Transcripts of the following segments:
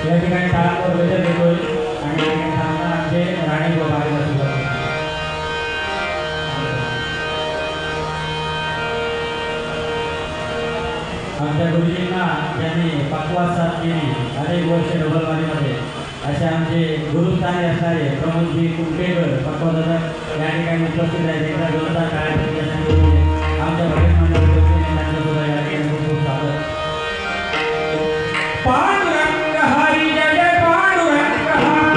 या ठिकाणी तालावर गजर देतोय आणि आमचे राणी गोपाळ आमच्या गुरुजींना ज्यांनी पक्वास साथ केली अनेक वर्ष डबलवाडीमध्ये असे आमचे गुरुस्थानी असणारे प्रमोदजी कुमटेकर पक्वादादा या ठिकाणी उपस्थित आहेत. एकदा जोरदार कार्यक्रम आमच्या भजन मंडळ त्यांचं सुद्धा या ठिकाणी खूप खूप स्वागत. पांडुरंग हरी जय पांडुरंग हरी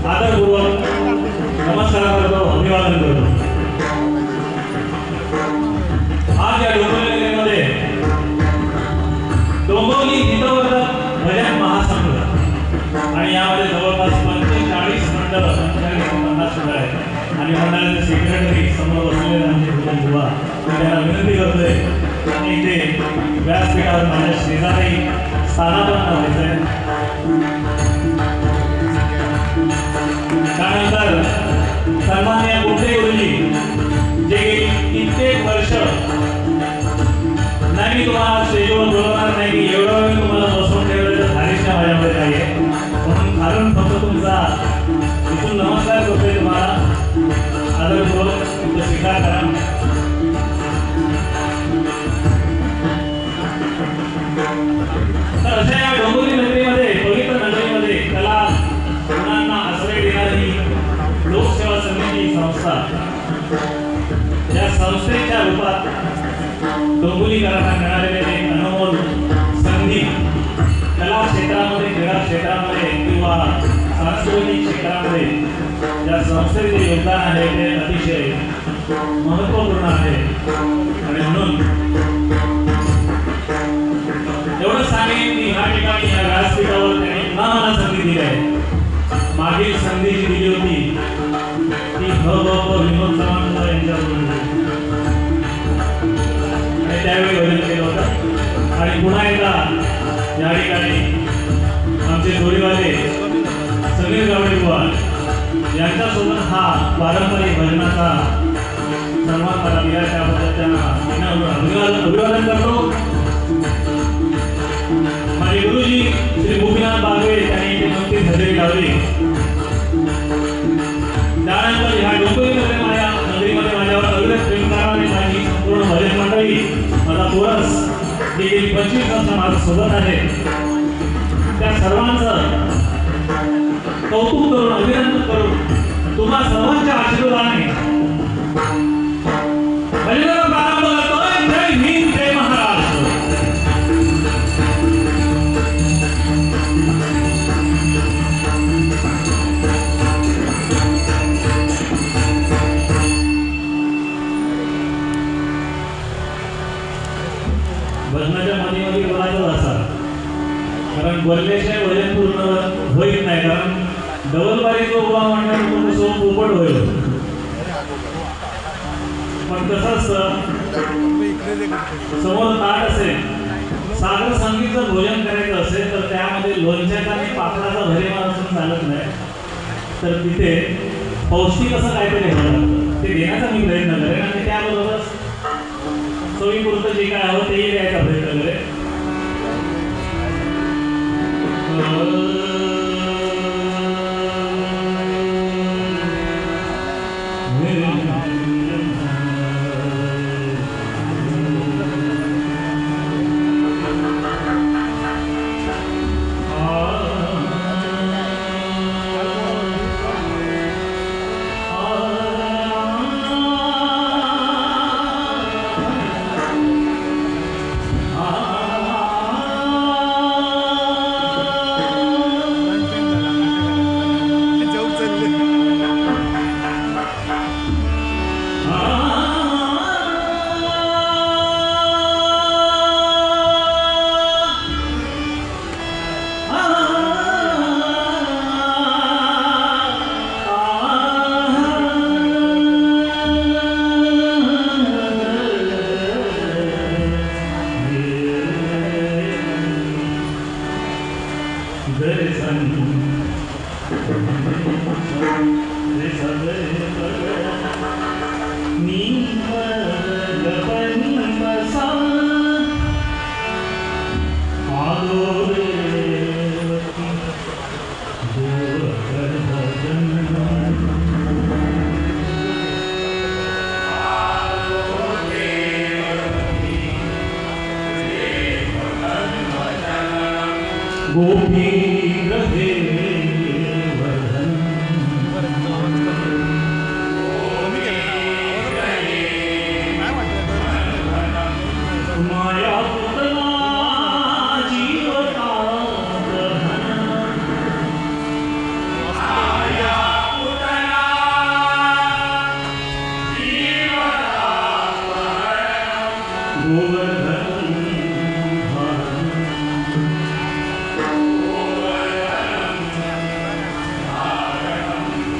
आदरपूर्वक नमस्कार करतो, अभिवादन करतो. विनंती करतोय आणि ते व्यासपीठावर माझ्या शेजारी स्थानापन्न व्हायचंय. त्यानंतर सन्माननीय कुंटे गुरुजी जे कित्येक वर्ष नाही, मी तुम्हाला स्टेजवर बोलवणार नाही की एवढा वेळ तुम्हाला बसवून ठेवल्याचं धारिष्ठ माझ्यामध्ये नाही आहे, म्हणून कारण फक्त तुमचा इथून नमस्कार करतोय. तुम्हाला आदरपूर्वक तुमचं स्वीकार करा. तर अशा या डोंबिवली नगरीमध्ये, पवित्र नगरीमध्ये कला गुणांना आश्रय देणारी लोकसेवा समिती संस्था, या संस्थेच्या रूपात डोंबिवलीकरांना मिळालेले एक अनमोल संधी, कला क्षेत्रामध्ये, क्रीडा क्षेत्रामध्ये किंवा सांस्कृतिक क्षेत्रामध्ये या संस्थेचे योगदान आहे ते अतिशय महत्त्वपूर्ण आहे. आणि म्हणून एवढंच सांगेन की ह्या ठिकाणी या व्यासपीठावर त्यांनी पुन्हा मला संधी दिली आहे. मागील संधी जी दिली होती ती विनोद चव्हाण यांच्याकडून त्यावेळी भजन केलं होतं. आणि पुन्हा एकदा या ठिकाणी आमचे जोडीवाले समीर गावडे बुवा यांच्यासोबत हा पारंपरिक भजनाचा सन्मान मला दिला, त्याबद्दल त्यांना अभिवादन करतो. माझे गुरुजी श्री गोपीनाथ बागवे यांनी इथे नुकतीच हजेरी लावली. त्यानंतर ह्या डोंबिवली नगरीमध्ये माझ्यावर अविरत प्रेम करणारी माझी संपूर्ण भजन मंडळी, माझा कोरस जे गेली 25 वर्ष माझ्यासोबत आहे, त्या सर्वांचं कौतुक करून, अभिनंदन करून, तुम्हा सर्वांच्या आशीर्वादाने भजनाला प्रारंभ करतोय. जय हिंद, जय महाराष्ट्र. भजनाच्या मध्ये बोलायचं असं, कारण बोलल्याशिवाय भजन पूर्ण होईल नाही. कारण डबल बारी जो उभा म्हणणार तो पोपट होईल. पण तसंच समोर ताट असेल, सागर संगीतचं भोजन करायचं असेल तर त्यामध्ये लोणच्याचा आणि पापडाचा भरेमार असून चालत नाही. तर तिथे पौष्टिक असं काहीतरी हवं लागतं, ते देण्याचा मी प्रयत्न करेन. आणि त्याबरोबरच चवीपुरतं जे काय हवं तेही द्यायचा प्रयत्न करेन. गोपी रहे माया पुतना जीवता माया पुतना जीवता गोवर्धन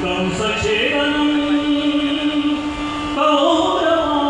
कंसछेदनं कौरवादिहननं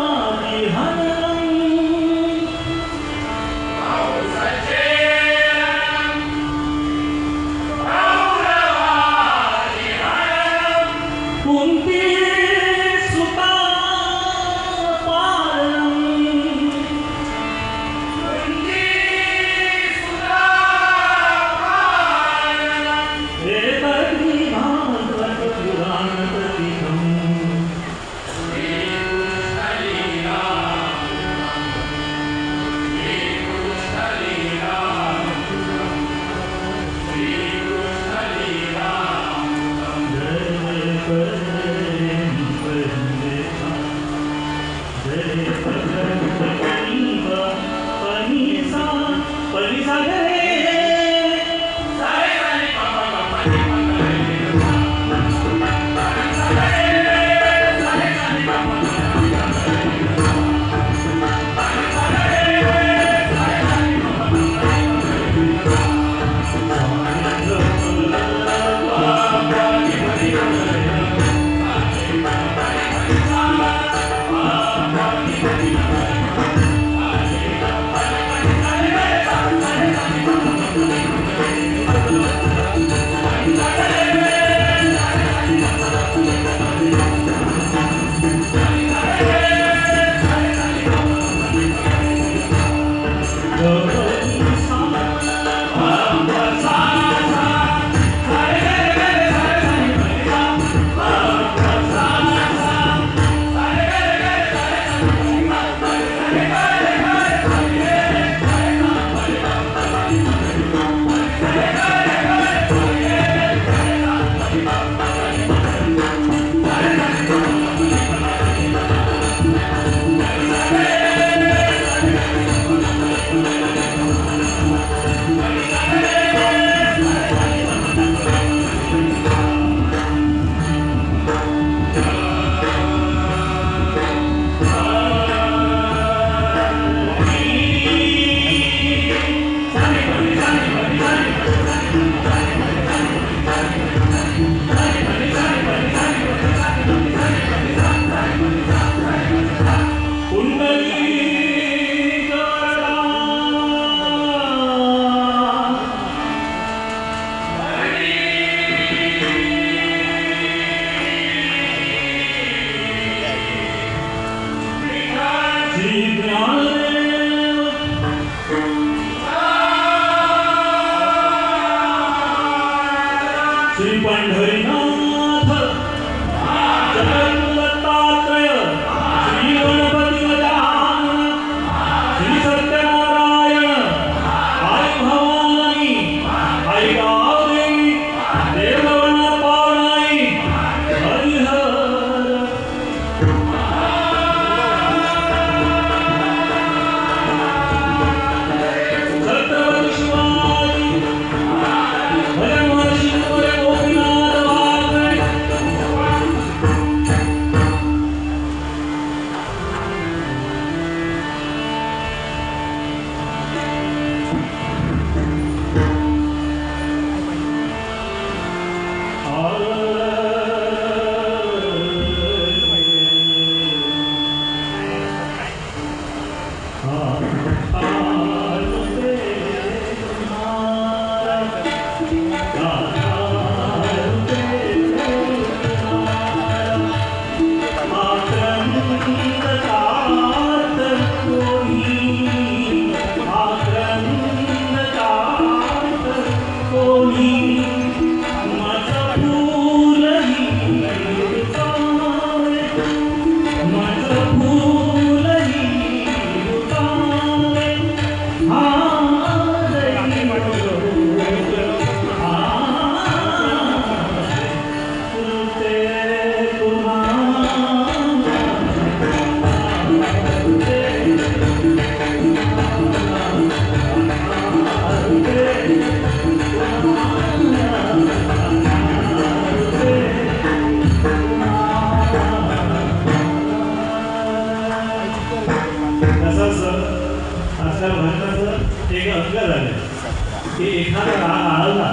की एखादा राग आळवला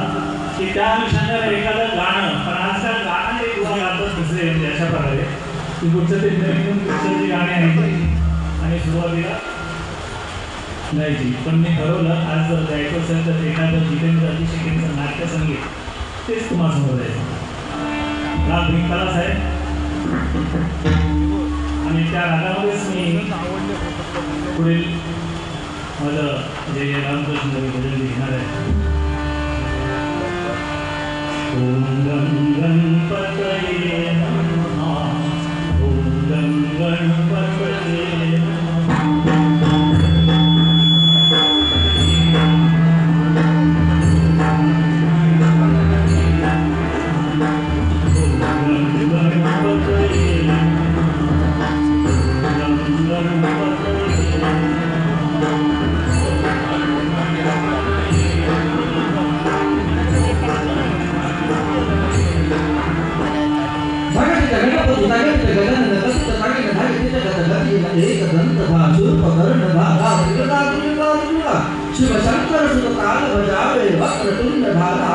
की त्या अनुषंगाने एखादं गाणं, पण आजकाल गाणं एक दुसरे गातात दुसरे म्हणजे अशा प्रकारे की पुढचं ते नवीन पुढचं जी गाणी ऐकायची आणि सुरुवातीला गायची. पण मी ठरवलं आज जर गायचं असेल तर एखादं जितेंद्र अतिशयचं नाट्यसंगीत तेच तुम्हाला द्यायचं. राग भिंकालाच आहे आणि त्या रागामध्येच मी पुढील माझं जे रामकृष्ण भजन लिहिणार आहे. ओम गण गणपतये नमः, ओम गण गणपतये शिव शंकर सुत ताल बजावे वक्रतुंड धारा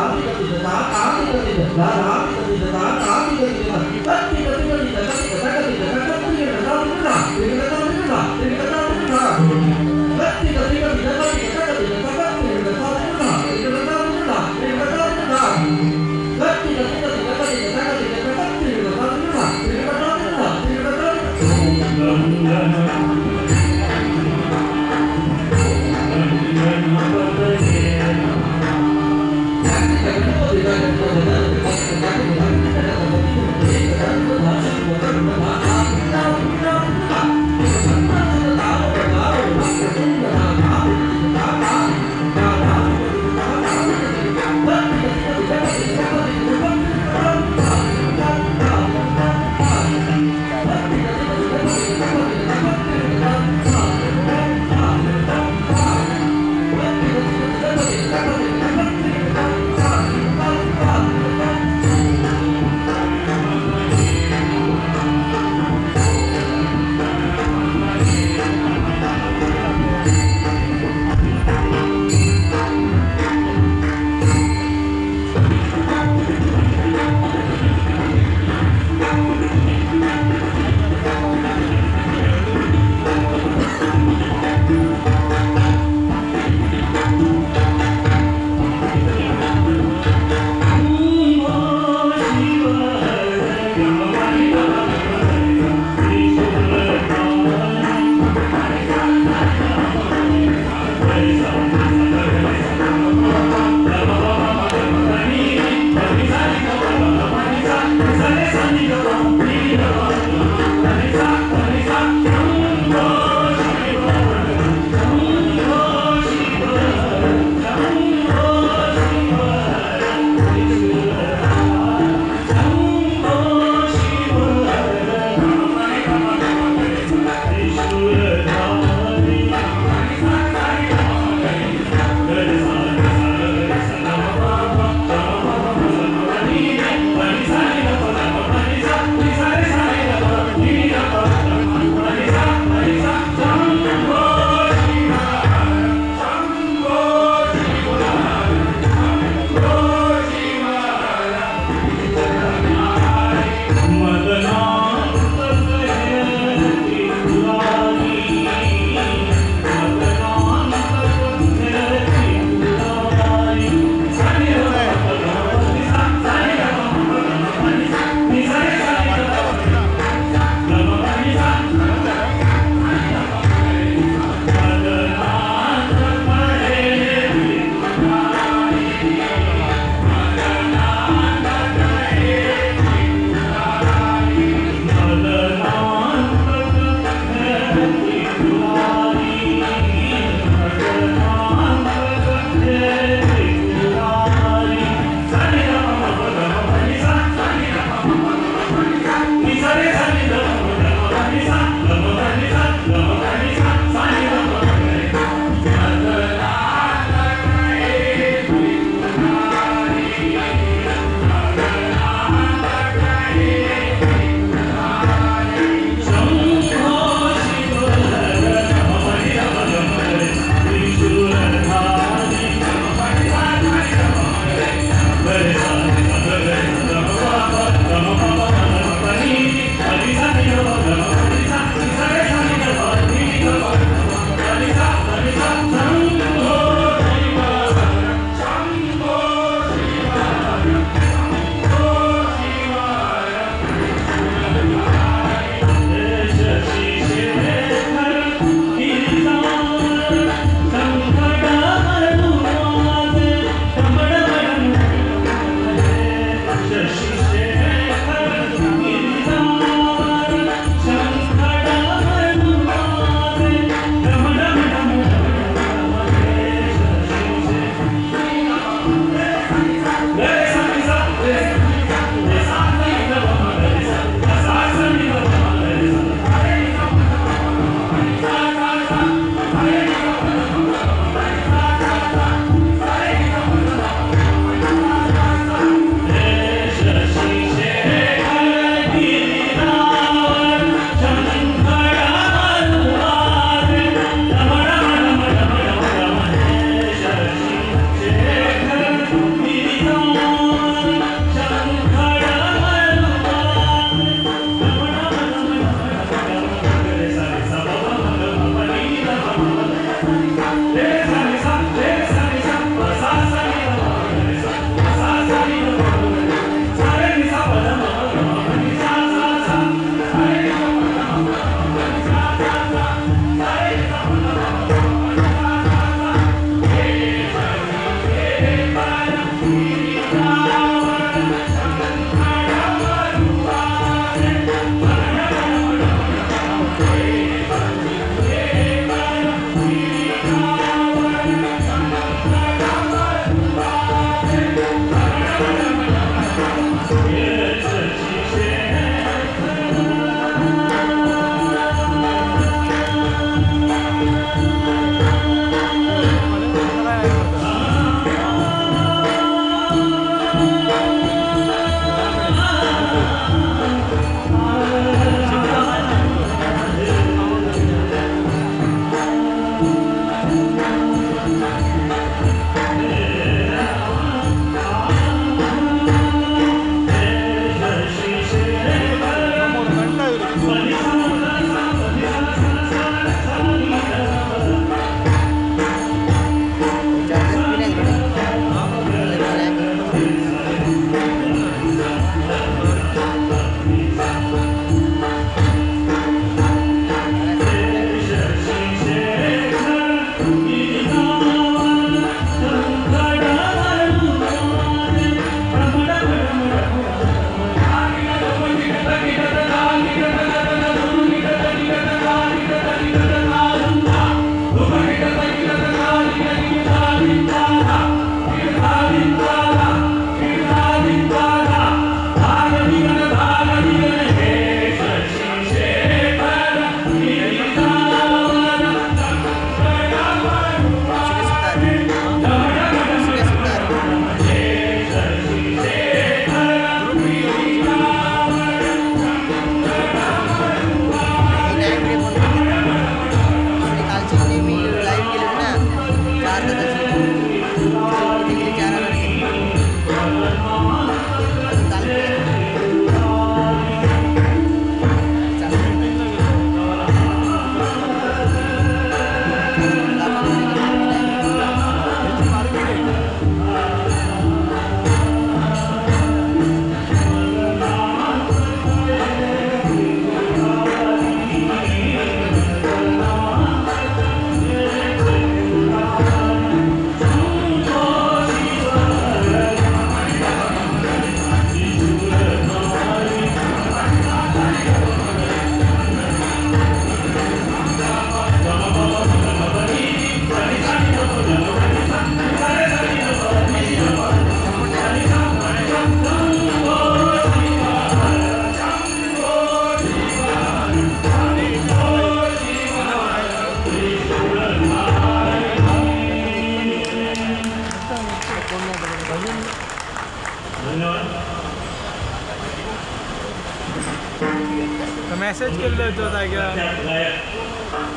मेसेज केल्लो तो तागे प्रख्यात गायक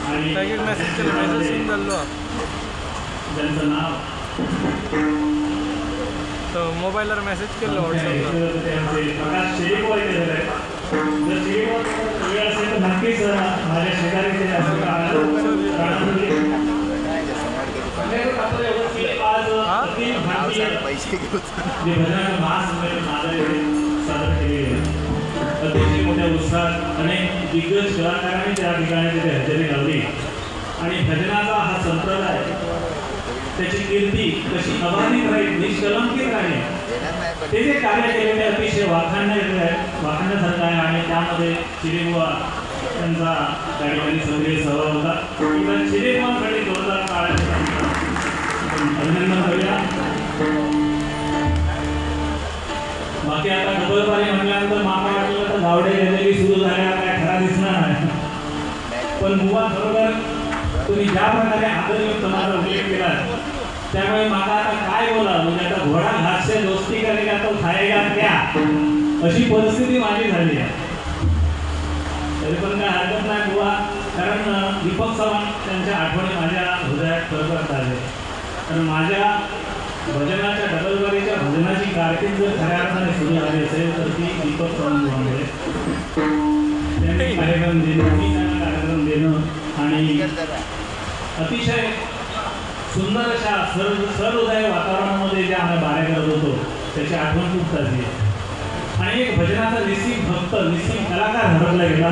आणि तागे मेसेज केलो मेसेज सीन जाल्लो ज्यांचं नाव तो मोबायलार मेसेज केल्लो व्हॉट्सअपला प्रकाश शेळीकर केलेलं आहे. जर शेळीकर वेळ असेल तर नक्कीच माझ्या शेजारी ते असं जे भजनाचं महासंमेलन सादर केलेले आहे. अतिशय मोठ्या उत्साहात अनेक दिग्गज कलाकारांनी त्या ठिकाणी तिथे हजेरी लावली आणि भजनाचा हा संप्रदाय त्याची कीर्ती कशी अबाधित राहील निष्कलंकित राहील ते जे कार्य केले ते अतिशय वाखाणण्यासारखं आहे आणि त्यामध्ये चिरेबुवा त्यांचा त्या ठिकाणी सक्रिय सहभाग होता. चिरेबुवांसाठी जोरदार टाळ्या अभिनंदन करूया. बाकी आता डबलबारी म्हटल्यानंतर मामा वाटलं तर गावडे गेलेली सुरू झाल्या काय खरा दिसणार नाही. पण मुवा खरोखर तुम्ही ज्या प्रकारे आदरयुक्त माझा उल्लेख केला त्यामुळे मला आता काय बोला म्हणजे आता घोडा घाससे दोस्ती करेगा तो खाएगा क्या अशी परिस्थिती माझी झाली आहे. तरी पण काय हरकत नाही बुवा कारण दीपक चव्हाण त्यांच्या आठवणी माझ्या हृदयात खरोखर आले. कारण माझ्या भजनाच्या डबलबारीच्या भजनाची कारकीर्द जर खऱ्या अर्थाने सुरू झाली असेल तर ती दीपक चव्हाणमुळे त्यांनी कार्यक्रम देणं मी त्यांना कार्यक्रम देणं आणि अतिशय सुंदर अशा सहृदय वातावरणामध्ये जे आम्ही बाऱ्या करत होतो त्याची आठवण खूप ताजी आहे. आणि एक भजनाचा निस्सिम भक्त निस्सिम कलाकार हरपला गेला.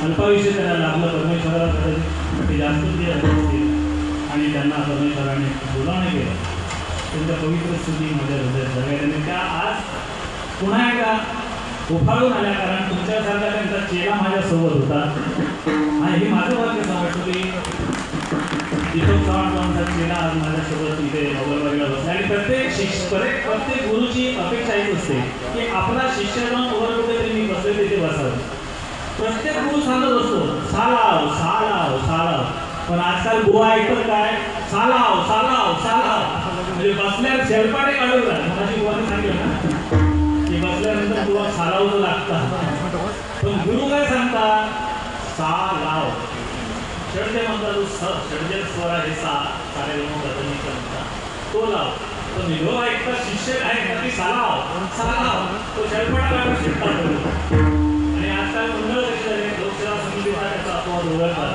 अल्पायुष्य त्याला लाभलं परमेश्वराला कदाचित ते जास्त ते असतील आणि त्यांना परमेश्वराने बोलावणे केलं. त्यांच्या पवित्र स्तुती माझ्या हृदयात झाल्या त्यांनी त्या आज पुन्हा एकदा उफाळून आल्या कारण तुमच्यासारखा त्यांचा चेला माझ्यासोबत होता. आणि हे माझं वाक्य समजतो की दीपक चव्हाणचा चेला आज माझ्यासोबत इथे डबलबारीला बसला आणि प्रत्येक गुरुची अपेक्षा हीच असते की आपला शिष्य जाऊन वर कुठेतरी मी बसले तिथे बसावं. प्रत्येक गुरु सांगत असतो सालाव सालाव सालाव पण आजकाल बुवा ऐकत काय सालाव सालाव सालाव म्हणजे बसल्यावर शेळपाटे काढून माझी बुवाने सांगितलं ना की बसल्यानंतर बुवा सालावचं लागतात. पण गुरु काय सांगतात सालाव षडजे म्हणतात षडजे स्वर आहे सारे तो लाव तो निरोप ऐकता शिष्य आहे की सालाव सालाव तो शेळपाटा काढून शिकतात. आणि आजकाल मंडळ कशी झाले लोकसेवा समितीचा त्याचा अपवाद उघडतात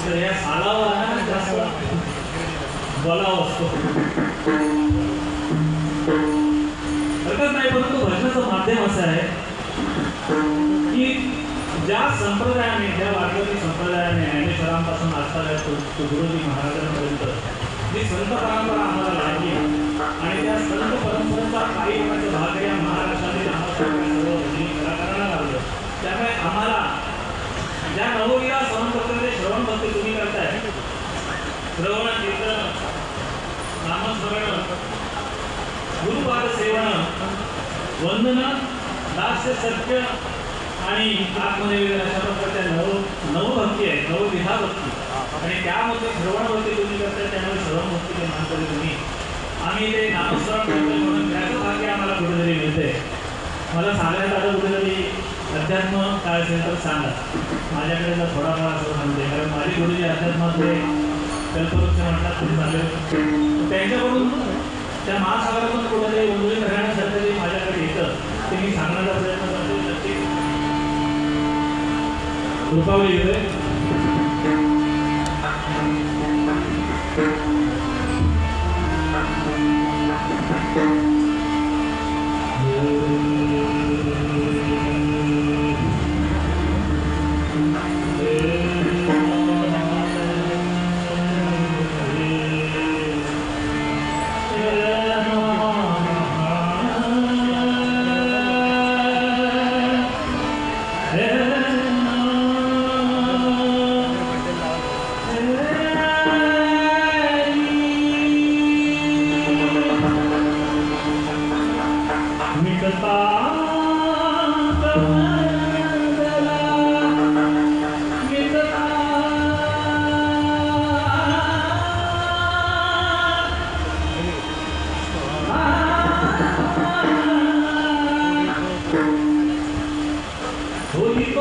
तर या सालावर जास्त बोलावं असतो. हरकत नाही परंतु भजनाचं माध्यम असं आहे की ज्या संप्रदायाने ज्या वारकरी संप्रदायाने ज्ञानेश्वरांपासून आजकाल तुकडोजी महाराजांपर्यंत जी संत परंपरा आम्हाला लागली आणि त्या संत परंपरेचा काही भाग या महाराष्ट्रातील आम्हाला सर्व भजनी कलाकारांना लागलं. त्यामुळे आम्हाला ज्या नवविरा समपत्राचे श्रवण भक्ती तुम्ही करताय श्रवण कीर्तन नामस्मरण गुरुपाद सेवन वंदन दास्य सत्य आणि आत्मनिवेदन अशा प्रकारच्या नवभक्ती आहे नवविधा भक्ती आणि त्यामध्ये श्रवण भक्ती तुम्ही करताय त्यामुळे श्रवण भक्तीचे मानकरी तुम्ही आम्ही ते नामस्मरण करतोय म्हणून त्याचं भाग्य आम्हाला कुठेतरी मिळते. मला सांगण्यात आलं कुठेतरी अध्यात्म काय असेल तर सांगा माझ्याकडे जर थोडाफार असं सांगते कारण माझे गुरुजी अध्यात्मातले कल्पवृक्ष म्हणतात तुम्ही झाले त्यांच्याकडून त्या महासागरातून कुठेतरी उंदरी करण्यासारखं जे माझ्याकडे येतं ते मी सांगण्याचा प्रयत्न करतो. नक्कीच कृपावली येतोय. Hare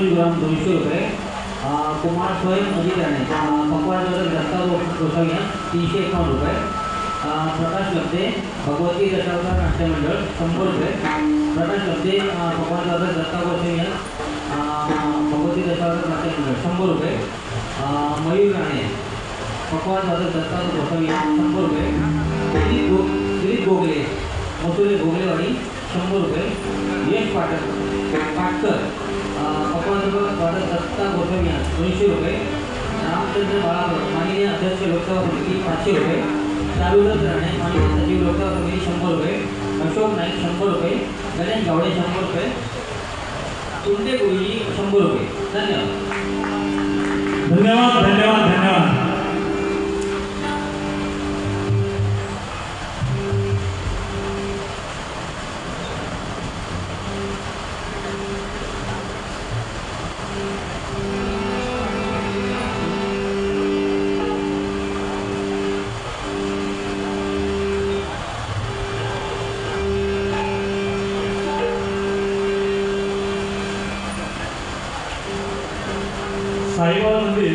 20 ग्राम 200 रुपये. कुमार स्वयं अधिकाऱ्याने पकवानाबद्दल दत्ता गोसावी 351 रुपये. प्रकाश लब्धे भगवती दशावतार नाट्य मंडळ 100 रुपये. प्रकाश लब्धे पकवानाबद्दल दत्ता गोसावी भगवती दशावतार नाट्य मंडळ 100 रुपये. मयूर राणे पकवानाबद्दल दत्ता गोसावी 100 रुपये. दिलीप गोगले मसुरे गोगलेवाडी 100 रुपये. यश पाटकर पकवानाबद्दल दत्ता गोसावी 200 रुपये. रामचंद्र बाळावर माननीय अध्यक्ष लोकसभा समिती 500 रुपये. दारूदत्त राणे माननीय सचिव लोकसभा समिती 100 रुपये. अशोक नाईक 100 रुपये. गणेश गावडे 100 रुपये. तुंडे गुरुजी 100 रुपये. धन्यवाद. धन्यवाद धन्यवाद धन्यवाद. साईबाबा मंदिर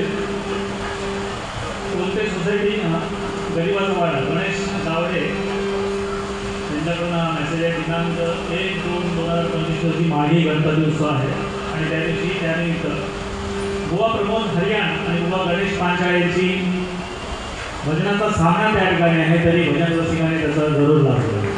कोणते सोसायटी गरिबाचा वाडा गणेश गावडे यांच्याकडून मेसेज आहे. दिनांक 1-2-2025 रोजी माघी गणपती उत्सव आहे आणि त्या दिवशी त्यानिमित्त बुवा प्रमोद हरियाण आणि बुवा गणेश पांचाळ यांची भजनाचा सामना त्या ठिकाणी आहे. तरी भजन रसिकाने त्याचा जरूर लाभ घ्यावा.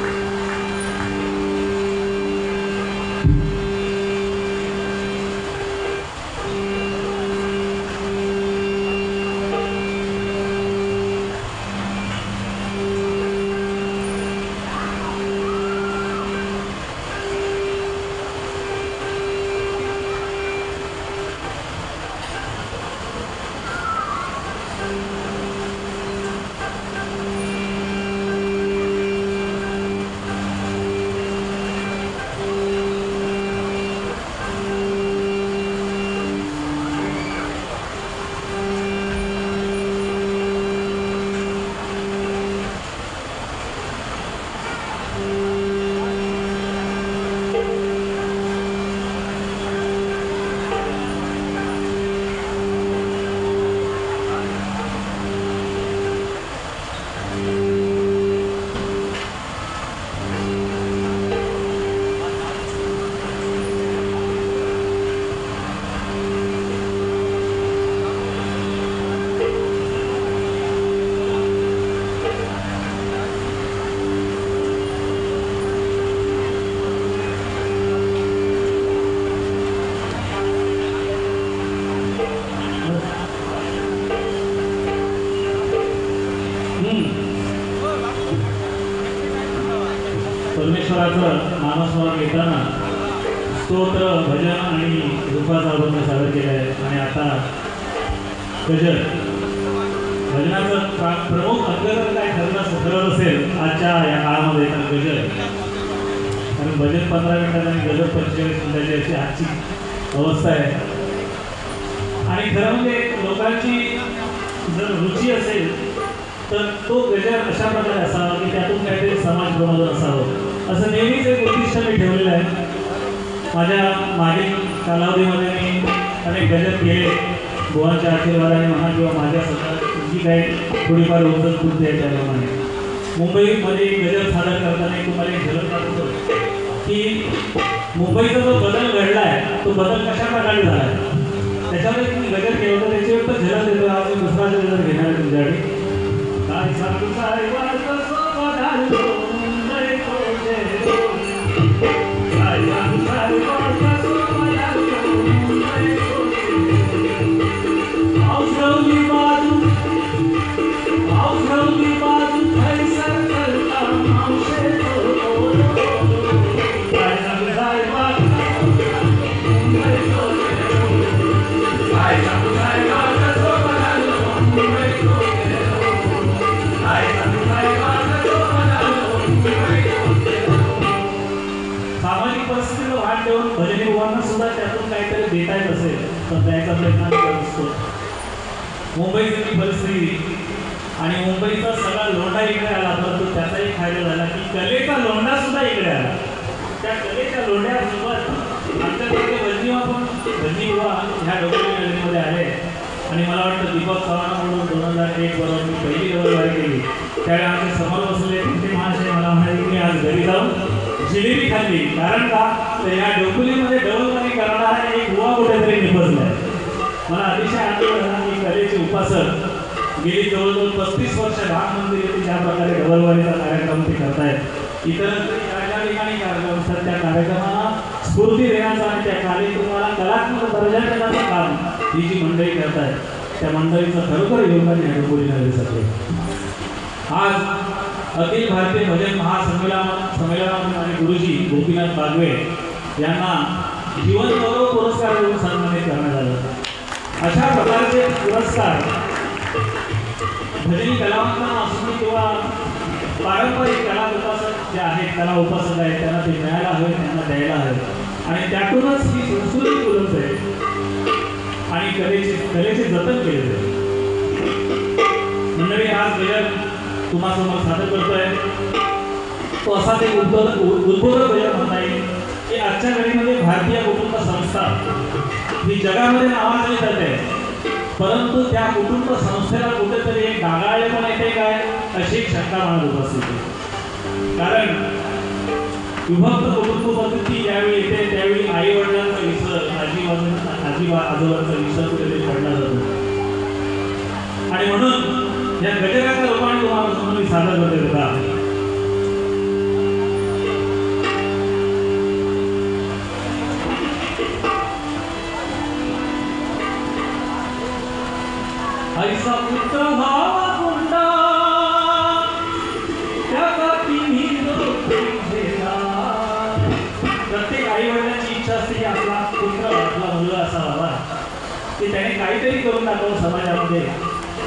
परमेश्वराचं नामस्मरण घेताना स्तोत्र भजन आणि रूपाचा अभंग सादर केला आहे. आणि आता गजर भजनाचं प्रमुख अग्रगर काय ठरत असेल आजच्या या काळामध्ये तर गजर. कारण भजन 15 मिनिटात आणि गजर 45 मिनिटाची अशी आजची अवस्था आहे. आणि खरं म्हणजे लोकांची जर रुची असेल तर तो गजर अशा प्रकारे असावा की त्यातून काहीतरी समाज प्रबोधन असावं असं नेहमीच एक उद्दिष्ट मी ठेवलेलं आहे. माझ्या मागील कालावधीमध्ये मी अनेक गजर केले. बुवांच्या आशीर्वादाने म्हणा किंवा माझ्या स्वतः जी काही थोडीफार उमजत बुद्धी आहे त्याप्रमाणे मुंबईमध्ये गजर सादर करताना एक तुम्हाला एक झलक दाखवतो की मुंबईचा जो बदल घडला आहे तो बदल कशा प्रकारे झाला आहे त्याच्यामध्ये तुम्ही गजर केलं होतं त्याची एक झलक देतो. आज दुसरा गजर घेणार आहे तुमच्याकडे. काय सांगू देता येत असेल तर द्यायचा प्रयत्न करत असतो. मुंबईची परिस्थिती आणि मुंबईचा सगळा लोंढा इकडे आला परंतु त्याचाही फायदा झाला की कलेचा लोंढा सुद्धा इकडे आला. त्या कलेच्या लोंढ्यासोबत आमच्याकडे भजनी विवाह ह्या डोंबिवली नगरीमध्ये आले आणि मला वाटतं दीपक चव्हाण म्हणून 2001 बरोबर मी पहिली डबलवारी केली त्यावेळी आमच्या समोर बसले ते महाशय मला म्हणाले की मी आज घरी जाऊन जिलेबी खाल्ली. कारण का तर या डोंबिवलीमध्ये डबलवारी करणारा एक युवा कुठेतरी निपजलाय. मला अतिशय आनंद झाला की कलेचे उपासक गेली जवळजवळ 35 वर्ष राम मंदिर येथे ज्या प्रकारे डबलवारीचा कार्यक्रम ते करतायत इतर ज्या ठिकाणी कार्यक्रम असतात त्या कार्यक्रमाला स्फूर्ती देण्याचा आणि त्या कार्यक्रमाला कलात्मक दर्जा देण्याचं काम ही जी मंडळी करतायत त्या मंडळीचं खरोखर योगदान या डोंबिवली नगरीसाठी. आज अखिल भारतीय भजन महासंमेलनामध्ये आणि गुरुजी गोपीनाथ बागवे यांना जीवन गौरव पुरस्कार देऊन सन्मानित करण्यात आलं. अशा प्रकारचे पुरस्कार भजनी कलावंतांना असून किंवा पारंपरिक कला उपासक जे आहेत कला उपासक आहेत त्यांना ते मिळायला हवे त्यांना द्यायला हवे आणि त्यातूनच ही संस्कृती फुलत आहे आणि कलेचे जतन केले जाते. मंडळी आज गजर तुम्हासमोर सादर करतोय तो असा ते उद्बोधक गजर म्हणता येईल की आजच्या घडीमध्ये भारतीय कुटुंब संस्था ही जगामध्ये नावाजली जाते परंतु त्या कुटुंब संस्थेला कुठेतरी एक डागाळले पण येते काय अशी शंका मला उपस्थित आहे. कारण विभक्त कुटुंब पद्धती ज्यावेळी येते त्यावेळी आई वडिलांचा विसर आजोबांचा विसर कुठेतरी पडला जातो आणि म्हणून या गजराच्या रूपाने तुम्हाला समोर सादर करते होता. ऐसा पुत्र भावा कोणता त्याचा तिन्ही घेला. प्रत्येक आई वडिलांची इच्छा असते की आपला पुत्र आपला मुलगा असा व्हावा की त्याने काहीतरी करून दाखवावं समाजामध्ये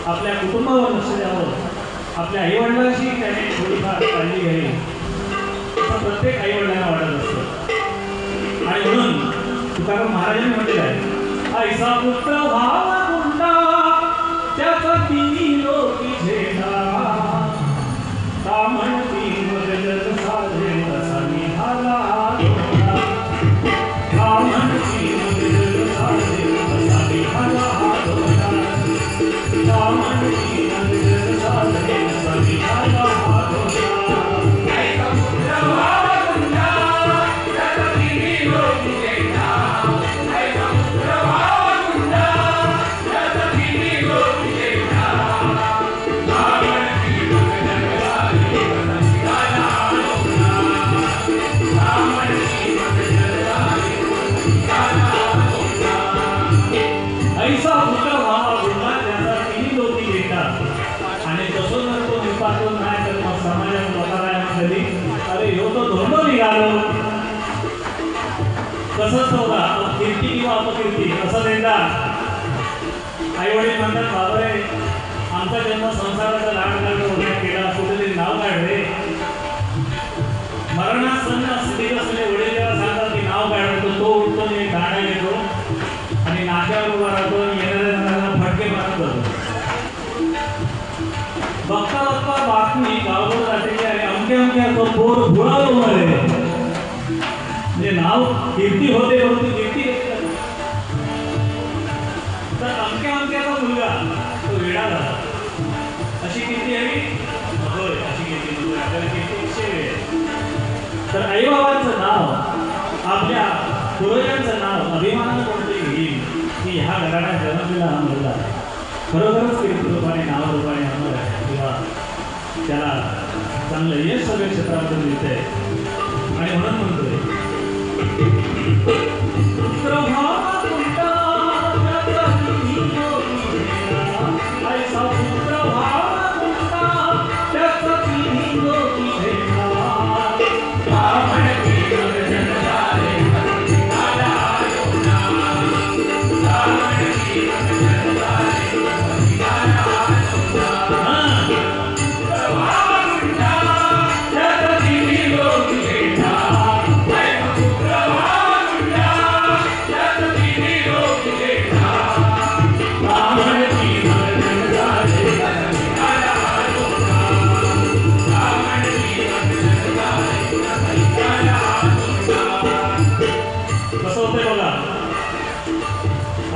आपल्या कुटुंबावर लक्ष द्यावं आपल्या आई वडिलांशी त्याने थोडीफार काळजी घ्यावी असं प्रत्येक आई वडिलांना वाटत असतं. आणि म्हणून तुकाराम महाराजांनी म्हटलेलं आहे ऐसा पुत्र भावा कोणता त्याचा तिन्ही लोकी झेला का म्हणती मदत साधे असा निघाला का म्हणती मदत साधे असा निघाला का म्हणती मदत साधे असा निघाला तसंच होता कीर्ती किंवा अपकीर्ती असं देता आई वडील म्हणतात बाबा रे आमचा जन्म संसाराचा लाड केला कुठेतरी नाव काढले मरणासन्न स्थितीत असलेले वडील जेव्हा सांगतात की नाव काढतो तो उठतो आणि गाणं घेतो आणि नाक्यावर उभा राहतो आणि येणाऱ्या जणांना फटके मारत जातो. बघता बघता बातमी गावावर राहते की अरे अमक्या तो पोर भुळावर उभारले म्हणजे नाव कीर्ती होते परंतु कीर्ती तर अमक्याचा मुलगा तो वेडा झाला अशी कीर्ती हवी होय अशी कीर्ती नको आपल्याला कीर्ती विषय वेळ. तर आईबाबांचं नाव आपल्या पूर्वजांचं नाव अभिमानानं कोणतरी घेईल की ह्या घराण्यात जन्मलेला हा मुलगा खरोखरच कीर्ती रूपाने नाव रूपाने होणार आहे किंवा त्याला चांगलं यश सगळ्या क्षेत्रामध्ये मिळतंय. आणि म्हणून म्हणतोय पुत्र भावा कोणता त्याचा तिन्ही लोकी झेला ऐसा पुत्र भावा कोणता त्याचा तिन्ही लोकी झेला का म्हणती मदत साधे निघाला का म्हणती मदत साधे निघाला त्याचा तिन्ही लोकी झेला Let me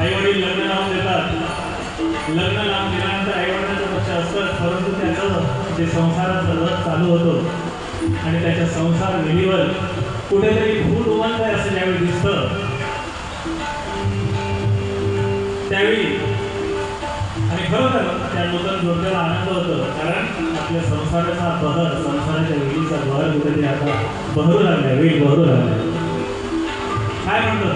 आईवडील लग्न लावून देतात. लग्न लावून दिल्यानंतर आईवडिलांचं लक्ष असतं, परंतु त्याचं जे संसाराचं रथ चालू होतं आणि त्याच्या संसार विधीवर कुठेतरी फूट उमलत आहे असं ज्यावेळी दिसतं त्यावेळी आणि खरोखर त्या नूतन जोडप्याला आनंद होतो, कारण आपल्या संसाराचा बहर, संसाराच्या वेळीचा बहर कुठेतरी आता बहरू लागलाय, वेळ बहरू लागलाय. काय म्हणतो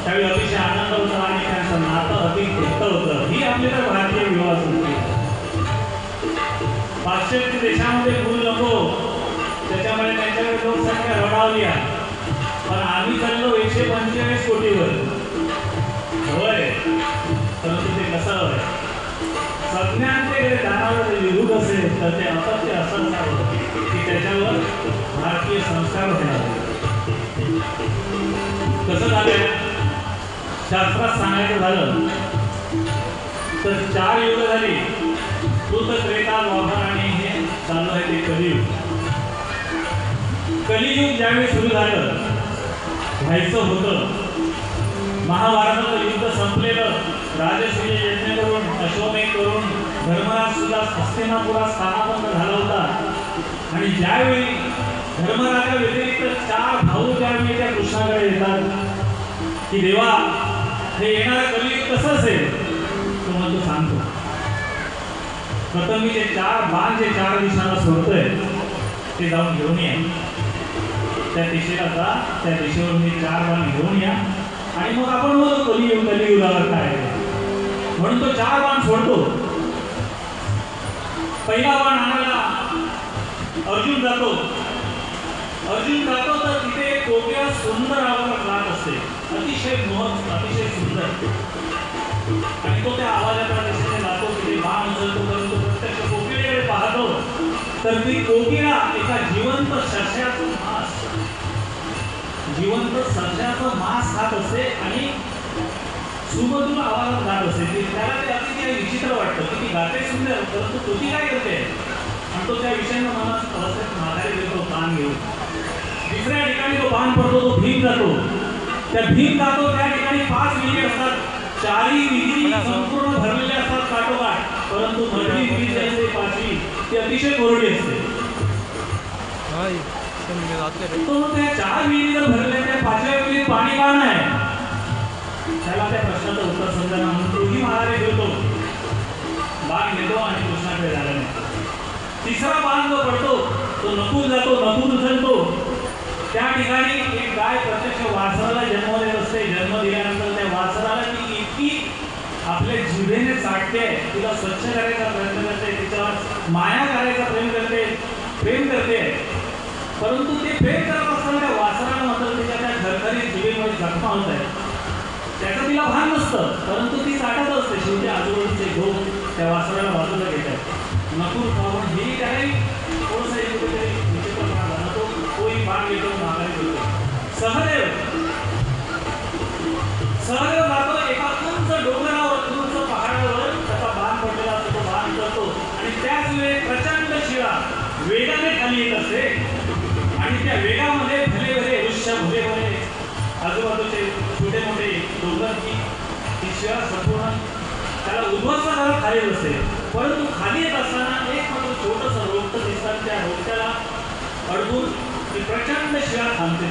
त्यावेळी अतिशय आनंद होता आणि त्यांचं नातं अधिक घट्ट होतं. ही आपली तर भारतीय विवाह संस्कृती. पाश्चात्य देशामध्ये मूल नको त्याच्यामुळे त्यांच्याकडे लोकसंख्या रडावली आहे, पण आम्ही चाललो 145 कोटीवर. होय, परंतु ते कसं होय सज्ञांकडे जाणारं विरुद्ध असेल तर ते अपत्य असं असावं की त्याच्यावर भारतीय संस्कार होणार. कसं झालंय शास्त्रात सांगायचं झालं तर 4 युग झाली, कृत, त्रेता, द्वापर आणि हे चालू आहे ते कलियुग. कलियुग ज्यावेळी सुरू झालं व्हायचं होतं, महाभारताचं युद्ध संपलेलं, राजसूय यज्ञ करून अश्वमेध करून धर्मराज सुद्धा हस्तिनापुरात स्थानापन्न झाला होता. आणि ज्यावेळी धर्मराजा व्यतिरिक्त 4 भाऊ ज्यावेळी त्या कृष्णाकडे येतात की देवा हे येणारं कलियुग कसं असेल, तो म्हणतो सांगतो. प्रथम मी जे 4 बाण जे 4 दिशांना सोडतोय ते जाऊन घेऊन या, त्या दिशेला जा, त्या दिशेवर मी 4 बाण घेऊन या आणि मग आपण बोलतो कलियुगावर काय. म्हणून तो 4 बाण सोडतो. पहिला बाण आणायला अर्जुन जातो तर तिथे कोकिळा सुंदर आवाजात गात असते, अतिशय मोहक, अतिशय सुंदर. आणि तो त्या आवाजाच्या दिशेने जातो, तिथे बाण उचलतो, परंतु प्रत्यक्ष कोकिळेकडे पाहतो तर ती कोकिळा एका जिवंत सस्याचं मांस खात असते आणि सुमधुर आवाजात गात असते. त्याला ते अतिशय विचित्र वाटतं की ती गाते सुंदर, परंतु तो ती काय करते आणि तो त्या विषयानं मनात अवस्थेत माघारी घेतो बाण घेऊन. दुसऱ्या ठिकाणी तो बाण पडतो, तो भीम जातो. त्या ठिकाणी 5 विहिरी असतात, 4ही विहिरी संपूर्ण भरलेल्या असतात काठोकाठ, परंतु मधली विहीर जी असते 5वी ती अतिशय कोरडी असते. तो त्या 4 विहिरी जर भरल्या, त्या 5व्या विहिरीत पाणी का नाही, त्याला त्या प्रश्नाचं उत्तर समजायला म्हणून तोही माघारी घेतो, बाण घेतो आणि कृष्णाकडे झाला नाही. तिसरा बाण जो पडतो तो नकुल जातो, नकुल उचलतो. त्या ठिकाणी एक गाय प्रत्यक्ष वासराला जन्म देत असते. जन्म दिल्यानंतर त्या वासराला ती इतकी आपल्या जिभेने चाटते, तिला स्वच्छ करायचा प्रयत्न करते, तिच्यावर माया करायचा प्रेम करते. परंतु ते प्रेम करत असताना त्या वासराला मात्र तिच्या त्या खरखरीत जिभेमध्ये जखमा होत आहे. त्याचं तिला भान नसतं, परंतु ती चाटत असते. शेवटी आजूबाजूचे लोक त्या वासराला बाजूला घेतात. नकुल पाहून ही काही थोडंसं कुठेतरी विचित्रपणा झाला, तोही बाण घेतो, माघारी घेतो. सहदेव जातो एका उंच डोंगरावर, उंच पहाडावर त्याचा बाण पडलेला असतो. तो बाण करतो आणि त्याच वेळी प्रचंड शिळा वेगाने खाली येत असते आणि त्या वेगामध्ये भले वृक्ष, भले आजूबाजूचे छोटे मोठे डोंगर ती शिळा संपूर्ण त्याला उद्ध्वस्त करत खाली असते. परंतु खाली येत असताना एक मात्र छोटंसं रोपटं दिसतात, त्या रोपट्याला अडकून ती प्रचंड शिळा थांबते.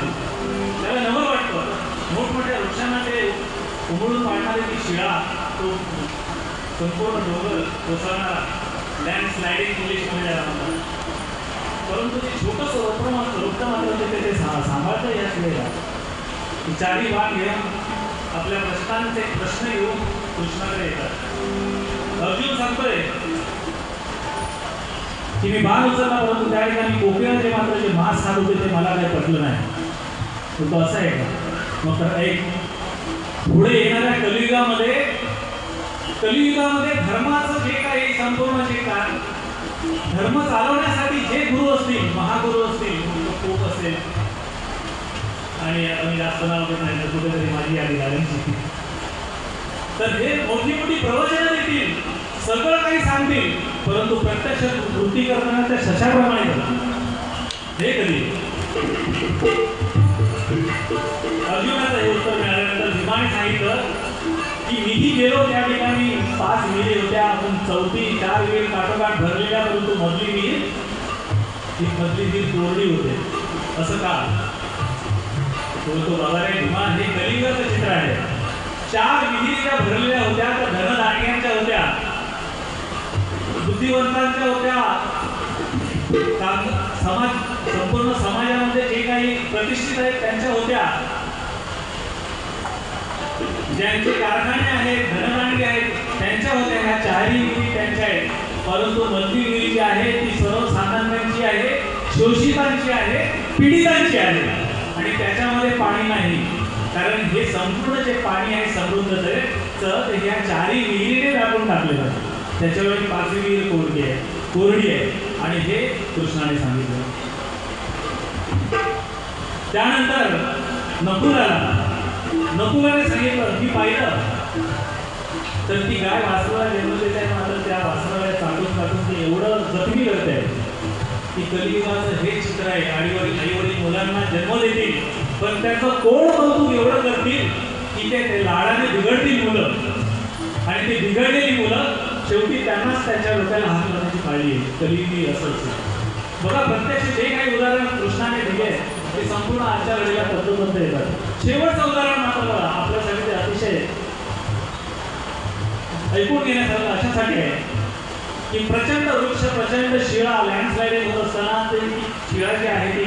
त्याला नवं वाटतं. मोठमोठ्या वृक्षांना ते उमळून वाढणारी ती शिळा तो संपूर्ण डोंगर कोसळणारा लँडस्लायडिंग इंग्लिशमध्ये त्याला म्हणतात. परंतु ते छोटंसं रोपटं मात्र ते सांभाळतं याच वेळेला. चारी भाग घेऊन आपल्या प्रश्नांचे प्रश्न घेऊन कृष्णाकडे येतात. अर्जुन सांगतोय की मी बाण उचलला, परंतु त्या ठिकाणी कोकिळाचे मात्र जे मांस खात होते ते मला काही पटलं नाही. तो असं आहे का? मग तर एक पुढे येणाऱ्या कलियुगामध्ये धर्माचं जे काही संपूर्ण जे काय धर्म चालवण्यासाठी जे गुरु असतील, महागुरु असतील, पोप असेल, आणि मी जास्त नाव घेत नाही तर कुठेतरी माझी यादी लागेल, तर हे मोठी मोठी प्रवचनं देतील, सगळं काही सांगतील, परंतु प्रत्यक्ष कृती करताना त्या शशाप्रमाणे करतात. हे कधी अर्जुनाचं हे उत्तर मिळाल्यानंतर भीमाने सांगितलं की मीही गेलो त्या ठिकाणी 5 विहिरी होत्या, आपण 4 विहीर काठोकाठ भरलेल्या, परंतु मधली विहीर कोरडी होते. असं का? तो बाबा रे भीमा, हे कलियुगाचं चित्र आहे. 4 विहिरी ज्या भरलेल्या होत्या त्या धनधान्यांच्या होत्या, बुद्धिवंतांच्या होत्या, संपूर्ण समाजामध्ये जे काही प्रतिष्ठित आहेत त्यांच्या होत्या, ज्यांचे कारखाने आहेत, धनधान्य आहेत त्यांच्या होत्या. ह्या 4ही विहिरी त्यांच्या आहेत. परंतु मधली विहीर जी आहे ती सर्वसामान्यांची आहे, शोषितांची आहे, पीडितांची आहे, आणि त्याच्यामध्ये पाणी नाही. कारण हे संपूर्ण जे पाणी आहे समृद्धचं ते ह्या 4ही विहिरीने व्यापून टाकलेलं आहे. त्याच्यामुळे 5वी विहीर कोरडी आहे आणि हे कृष्णाने सांगितलं. त्यानंतर नकुलाने सांगितलं की पाहिलं तर ती गाय वासराला जन्म देत आहे, मात्र त्या वासराला चाटून ते एवढं जखमी करत आहे की कलियुगाचं हे चित्र आहे. आईवडील मुलांना जन्म देतील, पण त्याचं कोण कौतुक एवढं करतील की ते लाडाने बिघडतील मुलं, आणि ते बिघडलेली मुलं शेवटी त्यांनाच त्यांच्या डोक्याला हात लावण्याची काळजी आहे. कलियुगी असंच बघा. प्रत्यक्ष जे काही उदाहरण कृष्णाने दिले ते संपूर्ण आजच्या घडीला तत्वबद्ध येतात. शेवटचं उदाहरण मात्र बघा, आपल्यासाठी ते अतिशय ऐकून घेण्यासारखं अशासाठी आहे की प्रचंड वृक्ष, प्रचंड शिळा लँडस्लाइडिंग होत असताना ते शिळा जे आहे ते